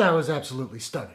That was absolutely stunning.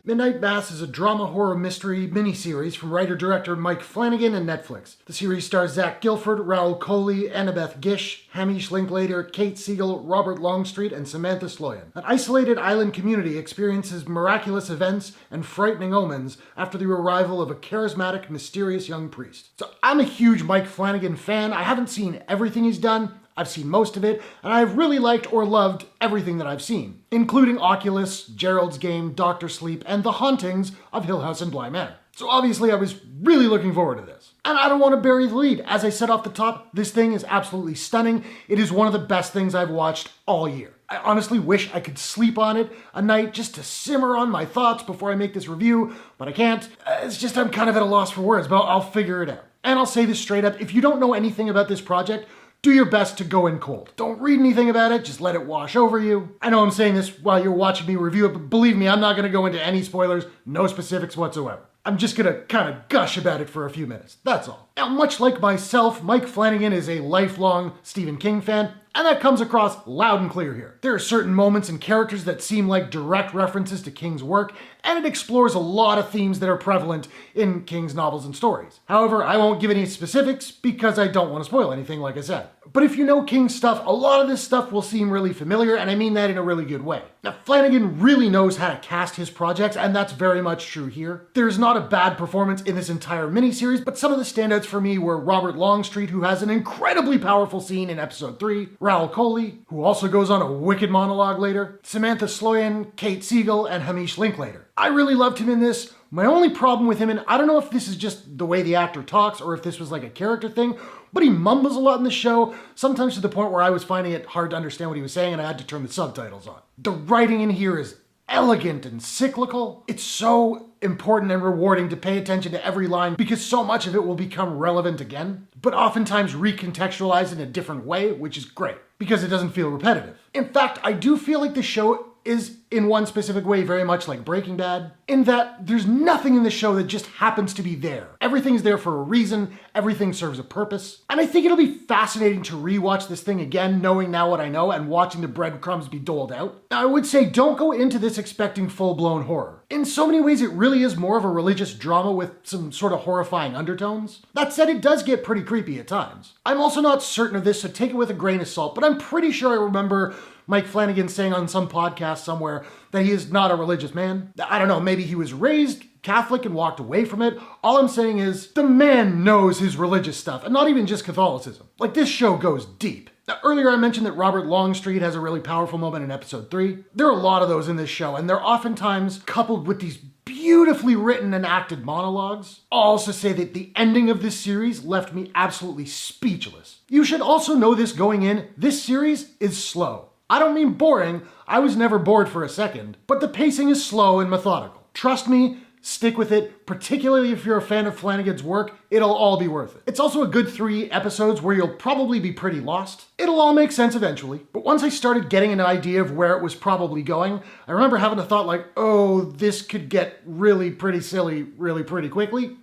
Midnight Mass is a drama horror mystery miniseries from writer-director Mike Flanagan and Netflix. The series stars Zach Gilford, Rahul Kohli, Annabeth Gish, Hamish Linklater, Kate Siegel, Robert Longstreet, and Samantha Sloyan. An isolated island community experiences miraculous events and frightening omens after the arrival of a charismatic, mysterious young priest. So I'm a huge Mike Flanagan fan. I haven't seen everything he's done. I've seen most of it, and I've really liked or loved everything that I've seen, including Oculus, Gerald's Game, Dr. Sleep, and The Hauntings of Hill House and Bly Manor. So obviously I was really looking forward to this. And I don't want to bury the lead. As I said off the top, this thing is absolutely stunning. It is one of the best things I've watched all year. I honestly wish I could sleep on it a night just to simmer on my thoughts before I make this review, but I can't. It's just I'm kind of at a loss for words, but I'll figure it out. And I'll say this straight up, if you don't know anything about this project, do your best to go in cold. Don't read anything about it, just let it wash over you. I know I'm saying this while you're watching me review it, but believe me, I'm not gonna go into any spoilers, no specifics whatsoever. I'm just gonna kind of gush about it for a few minutes, that's all. Now, much like myself, Mike Flanagan is a lifelong Stephen King fan, and that comes across loud and clear here. There are certain moments and characters that seem like direct references to King's work, and it explores a lot of themes that are prevalent in King's novels and stories. However, I won't give any specifics because I don't want to spoil anything, like I said. But if you know King's stuff, a lot of this stuff will seem really familiar, and I mean that in a really good way. Now, Flanagan really knows how to cast his projects, and that's very much true here. There's not a bad performance in this entire miniseries, but some of the standouts for me were Robert Longstreet, who has an incredibly powerful scene in episode 3, Rahul Kohli, who also goes on a wicked monologue later, Samantha Sloyan, Kate Siegel, and Hamish Linklater. I really loved him in this. My only problem with him, and I don't know if this is just the way the actor talks or if this was like a character thing, but he mumbles a lot in the show, sometimes to the point where I was finding it hard to understand what he was saying and I had to turn the subtitles on. The writing in here is elegant and cyclical. It's so important and rewarding to pay attention to every line because so much of it will become relevant again, but oftentimes recontextualized in a different way, which is great because it doesn't feel repetitive. In fact, I do feel like the show is in one specific way very much like Breaking Bad, in that there's nothing in the show that just happens to be there. Everything's there for a reason, everything serves a purpose, and I think it'll be fascinating to rewatch this thing again, knowing now what I know and watching the breadcrumbs be doled out. Now, I would say don't go into this expecting full-blown horror. In so many ways, it really is more of a religious drama with some sort of horrifying undertones. That said, it does get pretty creepy at times. I'm also not certain of this, so take it with a grain of salt, but I'm pretty sure I remember Mike Flanagan saying on some podcast somewhere that he is not a religious man. I don't know, maybe he was raised Catholic and walked away from it. All I'm saying is the man knows his religious stuff, and not even just Catholicism. Like, this show goes deep. Now, earlier I mentioned that Robert Longstreet has a really powerful moment in episode 3. There are a lot of those in this show, and they're oftentimes coupled with these beautifully written and acted monologues. I'll also say that the ending of this series left me absolutely speechless. You should also know this going in, this series is slow. I don't mean boring, I was never bored for a second, but the pacing is slow and methodical. Trust me, stick with it, particularly if you're a fan of Flanagan's work, it'll all be worth it. It's also a good 3 episodes where you'll probably be pretty lost. It'll all make sense eventually, but once I started getting an idea of where it was probably going, I remember having a thought like, oh, this could get really pretty silly really pretty quickly,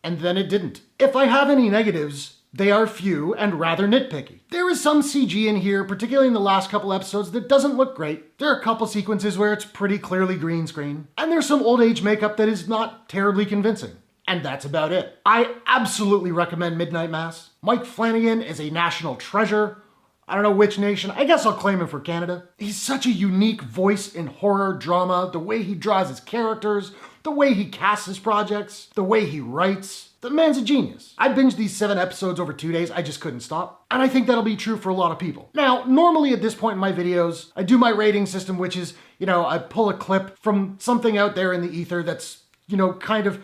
and then it didn't. If I have any negatives, they are few and rather nitpicky. There is some CG in here, particularly in the last couple episodes, that doesn't look great. There are a couple sequences where it's pretty clearly green screen. And there's some old age makeup that is not terribly convincing. And that's about it. I absolutely recommend Midnight Mass. Mike Flanagan is a national treasure. I don't know which nation, I guess I'll claim him for Canada. He's such a unique voice in horror drama, the way he draws his characters, the way he casts his projects, the way he writes. The man's a genius. I binged these 7 episodes over 2 days, I just couldn't stop. And I think that'll be true for a lot of people. Now, normally at this point in my videos, I do my rating system, which is, I pull a clip from something out there in the ether that's, kind of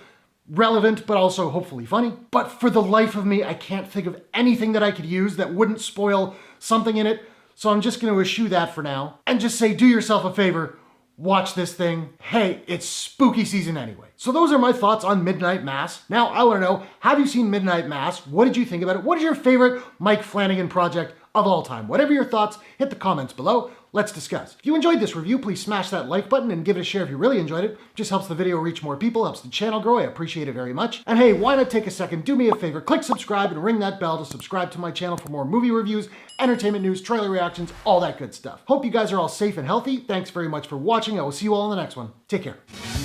relevant, but also hopefully funny. But for the life of me, I can't think of anything that I could use that wouldn't spoil something in it. So I'm just gonna eschew that for now and just say, do yourself a favor, watch this thing. Hey, it's spooky season anyway. So those are my thoughts on Midnight Mass. Now I want to know, have you seen Midnight Mass? What did you think about it? What is your favorite Mike Flanagan project of all time? Whatever your thoughts, hit the comments below. Let's discuss. If you enjoyed this review, please smash that like button and give it a share if you really enjoyed it. Just helps the video reach more people, helps the channel grow. I appreciate it very much. And hey, why not take a second, do me a favor, click subscribe and ring that bell to subscribe to my channel for more movie reviews, entertainment news, trailer reactions, all that good stuff. Hope you guys are all safe and healthy. Thanks very much for watching. I will see you all in the next one. Take care.